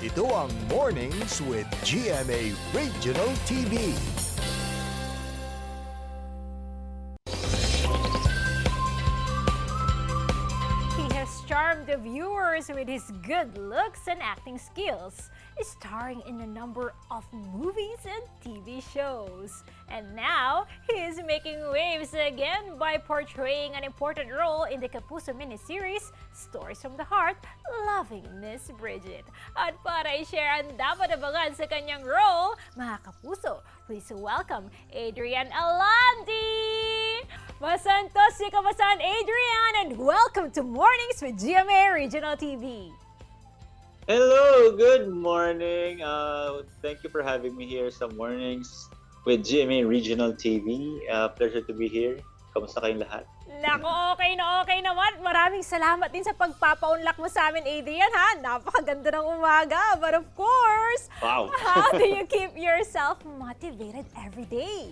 Ito ang Mornings with GMA Regional TV. He has charmed the viewers with his good looks and acting skills, starring in a number of movies and TV shows. And now, he is making waves again by portraying an important role in the Kapusong miniseries, Stories from the Heart, Loving Miss Bridgette. At para i-share ang dapat abangan sa kanyang role, mga kapuso, please welcome Adrian Alandy! Masantos si Kapuson Adrian and welcome to Mornings with GMA Regional TV. Hello, good morning. Thank you for having me here sa Mornings with GMA Regional TV. Pleasure to be here. Kamusta kayong lahat? Nako, okay naman. Maraming salamat din sa pagpapaunlak mo sa amin, Adrian, ha? Napakaganda ng umaga. But of course, Wow. How do you keep yourself motivated every day?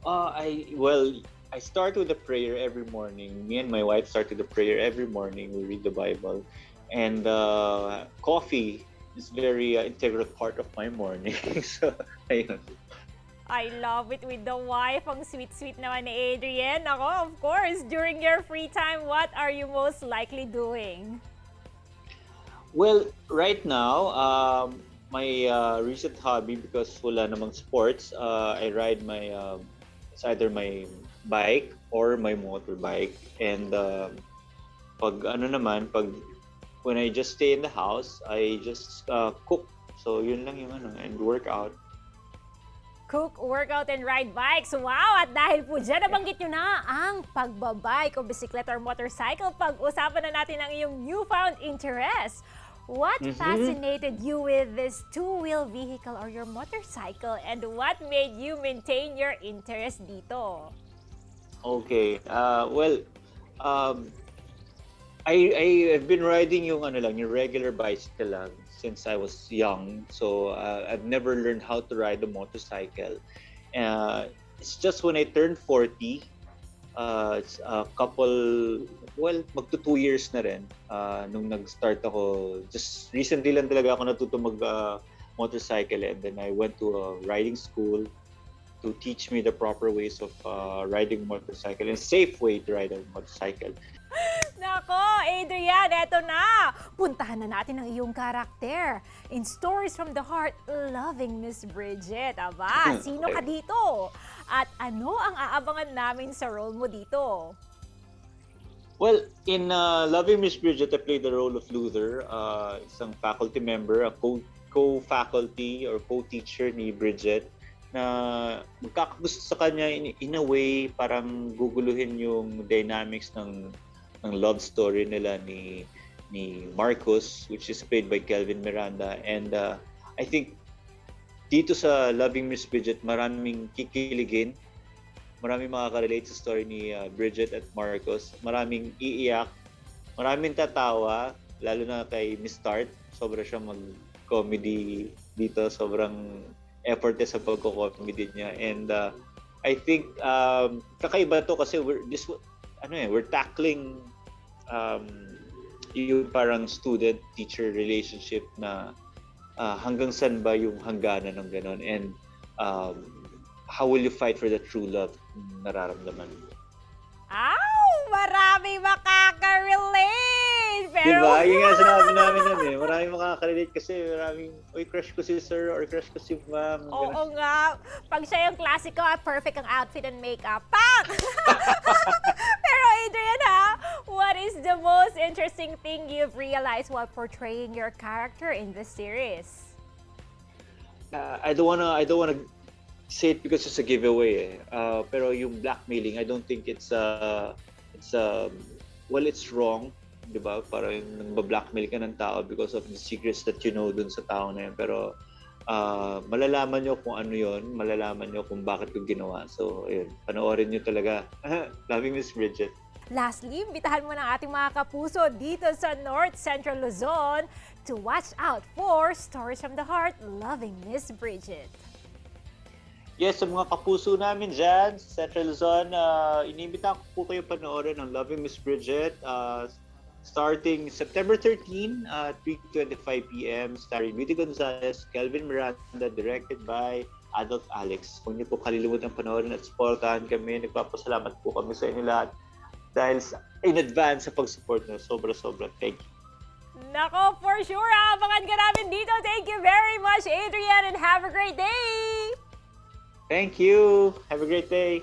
I start with a prayer every morning. Me and my wife start with a prayer every morning. We read the Bible. And coffee is very integral part of my morning. So, ayun. I love it with the wife. Ang sweet-sweet naman ni Adrian. Ako, of course, during your free time, what are you most likely doing? Well, right now, my recent hobby, because wala namang sports, I ride my, it's either my bike or my motorbike. And when I just stay in the house, I just cook. So yun lang yung and work out. Cook, workout, and ride bikes. Wow! At dahil po dyan, nabanggit nyo na ang pagbabike o bisikleta or motorcycle. Pag-usapan na natin ang iyong newfound interest. What fascinated you with this two-wheel vehicle or your motorcycle, and what made you maintain your interest dito? Okay. I've been riding yung regular bicycle lang since I was young. So I've never learned how to ride a motorcycle. It's just when I turned 40, it's a couple, magto 2 years na rin nung nag-start ako. Just recently lang talaga ako natuto motorcycle, and then I went to a riding school to teach me the proper ways of riding motorcycle and safe way to ride a motorcycle. Nako, Adrian, eto na! Puntahan na natin ang iyong karakter. In Stories from the Heart, Loving Miss Bridgette. Aba, sino ka dito? At ano ang aabangan namin sa role mo dito? Well, in Loving Miss Bridgette, I played the role of Luther, isang faculty member, a co-faculty or co-teacher ni Bridgette, na magkakagusto sa kanya in a way, parang guguluhin yung dynamics ng love story nila ni Marcos, which is played by Kelvin Miranda. And I think dito sa Loving Miss Bridgette, maraming kikiligin, maraming makaka-relate sa story ni Bridgette at Marcos, maraming iiyak, maraming tatawa, lalo na kay Miss Tart. Sobra siyang mag-comedy dito, sobrang effort niya sa pagko-comedy niya. And I think kakaiba to kasi we're tackling yung parang student-teacher relationship na hanggang saan ba yung hangganan ng ganon, and how will you fight for the true love nararamdaman mo? Ow! Marami makaka-relate! Pero... Diba? Yung nga sinabi namin nun maraming makaka-relate kasi maraming, crush ko si sir or crush ko si ma'am. Oo nga. Pag siya yung klasiko, perfect ang outfit and makeup. Pak! Pero Adrian, what is the most interesting thing you've realized while portraying your character in this series? I don't wanna say it because it's a giveaway. Pero yung blackmailing, I don't think it's wrong. Diba? Parang nagba-blackmail ka ng tao because of the secrets that you know dun sa tao na yun. Pero malalaman nyo kung ano yun, malalaman nyo kung bakit ko ginawa. So, ayun, panoorin nyo talaga. Loving Miss Bridgette. Lastly, imbitahan mo ng ating mga kapuso dito sa North Central Luzon to watch out for Stories from the Heart, Loving Miss Bridgette. Yes, sa mga kapuso namin dyan sa Central Luzon, inimbita ko po kayo panoorin ng Loving Miss Bridgette. starting September 13 at 3:25 p.m. starring Beauty Gonzalez, Kelvin Miranda, directed by Adolf Alex. Huwag niyo po kalilimutan panoorin at supportahan kami. Nagpapasalamat po kami sa inyo lahat dahil in advance sa pag-support nyo. Sobra-sobra. Thank you. Nako, for sure, abangan ka namin dito. Thank you very much, Adrian, and have a great day! Thank you. Have a great day.